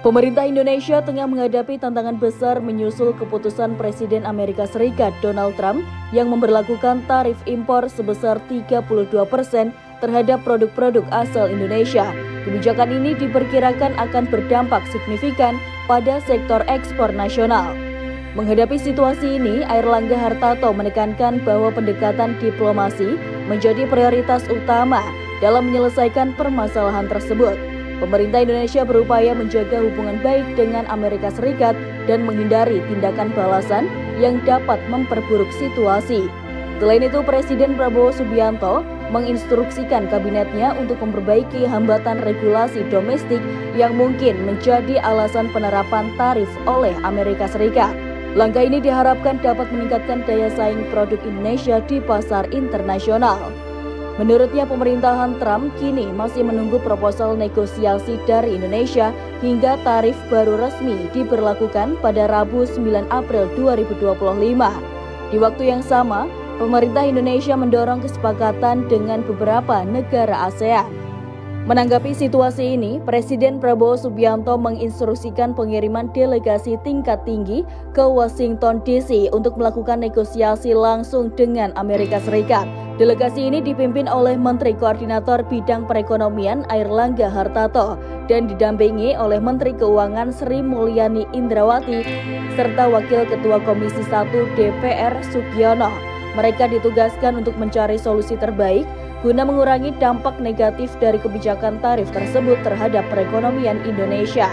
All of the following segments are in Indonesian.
Pemerintah Indonesia tengah menghadapi tantangan besar menyusul keputusan Presiden Amerika Serikat Donald Trump yang memberlakukan tarif impor sebesar 32% terhadap produk-produk asal Indonesia. Kebijakan ini diperkirakan akan berdampak signifikan pada sektor ekspor nasional. Menghadapi situasi ini, Airlangga Hartarto menekankan bahwa pendekatan diplomasi menjadi prioritas utama dalam menyelesaikan permasalahan tersebut. Pemerintah Indonesia berupaya menjaga hubungan baik dengan Amerika Serikat dan menghindari tindakan balasan yang dapat memperburuk situasi. Selain itu, Presiden Prabowo Subianto menginstruksikan kabinetnya untuk memperbaiki hambatan regulasi domestik yang mungkin menjadi alasan penerapan tarif oleh Amerika Serikat. Langkah ini diharapkan dapat meningkatkan daya saing produk Indonesia di pasar internasional. Menurutnya, pemerintahan Trump kini masih menunggu proposal negosiasi dari Indonesia hingga tarif baru resmi diberlakukan pada Rabu 9 April 2025. Di waktu yang sama, pemerintah Indonesia mendorong kesepakatan dengan beberapa negara ASEAN. Menanggapi situasi ini, Presiden Prabowo Subianto menginstruksikan pengiriman delegasi tingkat tinggi ke Washington DC untuk melakukan negosiasi langsung dengan Amerika Serikat. Delegasi ini dipimpin oleh Menteri Koordinator Bidang Perekonomian Airlangga Hartarto dan didampingi oleh Menteri Keuangan Sri Mulyani Indrawati serta Wakil Ketua Komisi 1 DPR Sugiono. Mereka ditugaskan untuk mencari solusi terbaik guna mengurangi dampak negatif dari kebijakan tarif tersebut terhadap perekonomian Indonesia.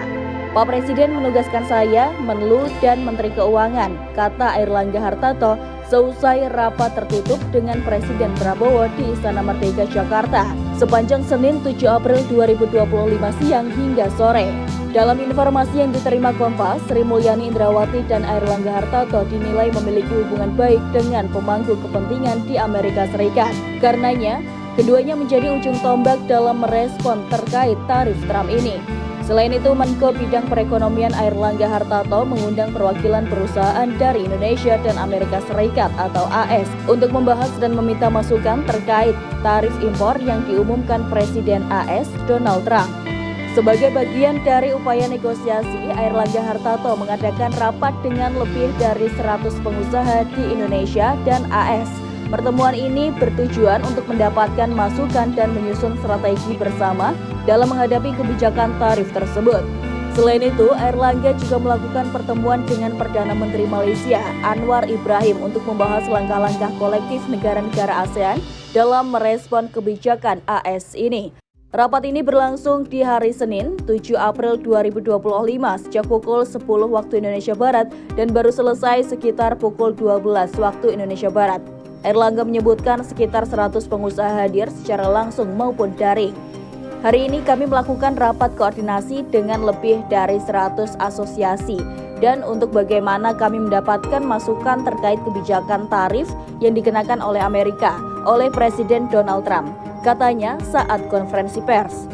Pak Presiden menugaskan saya, Menlu, dan Menteri Keuangan, kata Airlangga Hartarto seusai rapat tertutup dengan Presiden Prabowo di Istana Merdeka, Jakarta, sepanjang Senin 7 April 2025 siang hingga sore. Dalam informasi yang diterima Kompas, Sri Mulyani Indrawati dan Airlangga Hartarto dinilai memiliki hubungan baik dengan pemangku kepentingan di Amerika Serikat. Karenanya, keduanya menjadi ujung tombak dalam merespon terkait tarif Trump ini. Selain itu, Menko Bidang Perekonomian Airlangga Hartarto mengundang perwakilan perusahaan dari Indonesia dan Amerika Serikat atau AS untuk membahas dan meminta masukan terkait tarif impor yang diumumkan Presiden AS Donald Trump. Sebagai bagian dari upaya negosiasi, Airlangga Hartarto mengadakan rapat dengan lebih dari 100 pengusaha di Indonesia dan AS. Pertemuan ini bertujuan untuk mendapatkan masukan dan menyusun strategi bersama dalam menghadapi kebijakan tarif tersebut. Selain itu, Airlangga juga melakukan pertemuan dengan Perdana Menteri Malaysia, Anwar Ibrahim, untuk membahas langkah-langkah kolektif negara-negara ASEAN dalam merespon kebijakan AS ini. Rapat ini berlangsung di hari Senin, 7 April 2025 sejak pukul 10 waktu Indonesia Barat dan baru selesai sekitar pukul 12 waktu Indonesia Barat. Airlangga menyebutkan sekitar 100 pengusaha hadir secara langsung maupun daring. Hari ini kami melakukan rapat koordinasi dengan lebih dari 100 asosiasi dan untuk bagaimana kami mendapatkan masukan terkait kebijakan tarif yang dikenakan oleh Amerika oleh Presiden Donald Trump, katanya saat konferensi pers.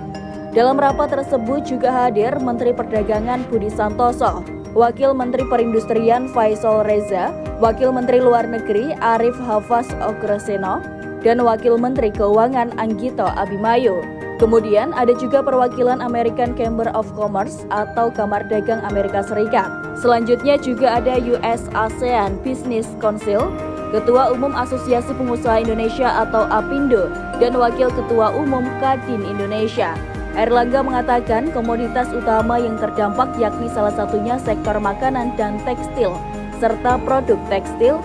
Dalam rapat tersebut juga hadir Menteri Perdagangan Budi Santoso, Wakil Menteri Perindustrian Faisal Reza, Wakil Menteri Luar Negeri Arif Hafaz Ogroseno, dan Wakil Menteri Keuangan Anggito Abimayu. Kemudian ada juga perwakilan American Chamber of Commerce atau Kamar Dagang Amerika Serikat. Selanjutnya juga ada US ASEAN Business Council, Ketua Umum Asosiasi Pengusaha Indonesia atau APindo, dan Wakil Ketua Umum Kadin Indonesia. Airlangga mengatakan komoditas utama yang terdampak yakni salah satunya sektor makanan dan tekstil, serta produk tekstil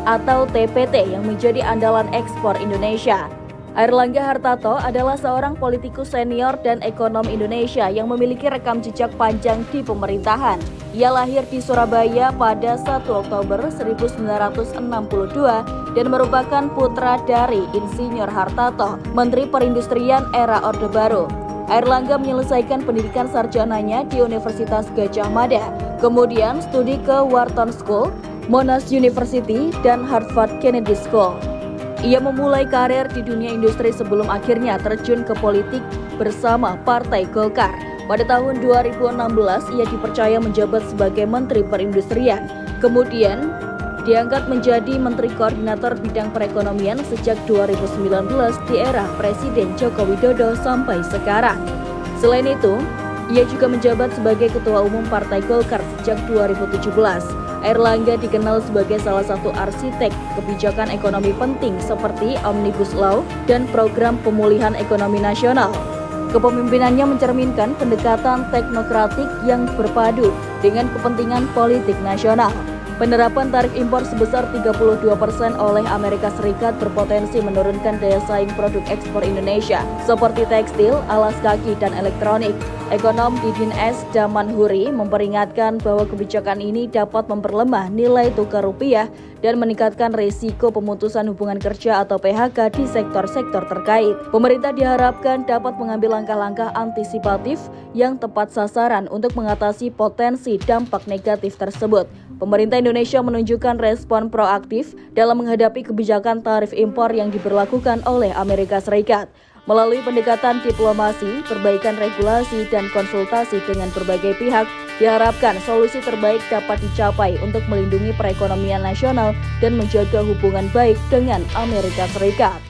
atau TPT yang menjadi andalan ekspor Indonesia. Airlangga Hartarto adalah seorang politikus senior dan ekonom Indonesia yang memiliki rekam jejak panjang di pemerintahan. Ia lahir di Surabaya pada 1 Oktober 1962 dan merupakan putra dari Insinyur Hartarto, Menteri Perindustrian era Orde Baru. Airlangga menyelesaikan pendidikan sarjananya di Universitas Gadjah Mada, kemudian studi ke Wharton School, Monash University, dan Harvard Kennedy School. Ia memulai karir di dunia industri sebelum akhirnya terjun ke politik bersama Partai Golkar. Pada tahun 2016, ia dipercaya menjabat sebagai Menteri Perindustrian. Kemudian, diangkat menjadi Menteri Koordinator Bidang Perekonomian sejak 2019 di era Presiden Joko Widodo sampai sekarang. Selain itu, Ia juga menjabat sebagai Ketua Umum Partai Golkar sejak 2017. Airlangga dikenal sebagai salah satu arsitek kebijakan ekonomi penting seperti Omnibus Law dan program pemulihan ekonomi nasional. Kepemimpinannya mencerminkan pendekatan teknokratik yang berpadu dengan kepentingan politik nasional. Penerapan tarif impor sebesar 32% oleh Amerika Serikat berpotensi menurunkan daya saing produk ekspor Indonesia seperti tekstil, alas kaki, dan elektronik. Ekonom Didin S. Damanhuri memperingatkan bahwa kebijakan ini dapat memperlemah nilai tukar rupiah dan meningkatkan risiko pemutusan hubungan kerja atau PHK di sektor-sektor terkait. Pemerintah diharapkan dapat mengambil langkah-langkah antisipatif yang tepat sasaran untuk mengatasi potensi dampak negatif tersebut. Pemerintah Indonesia menunjukkan respon proaktif dalam menghadapi kebijakan tarif impor yang diberlakukan oleh Amerika Serikat. Melalui pendekatan diplomasi, perbaikan regulasi, dan konsultasi dengan berbagai pihak, diharapkan solusi terbaik dapat dicapai untuk melindungi perekonomian nasional dan menjaga hubungan baik dengan Amerika Serikat.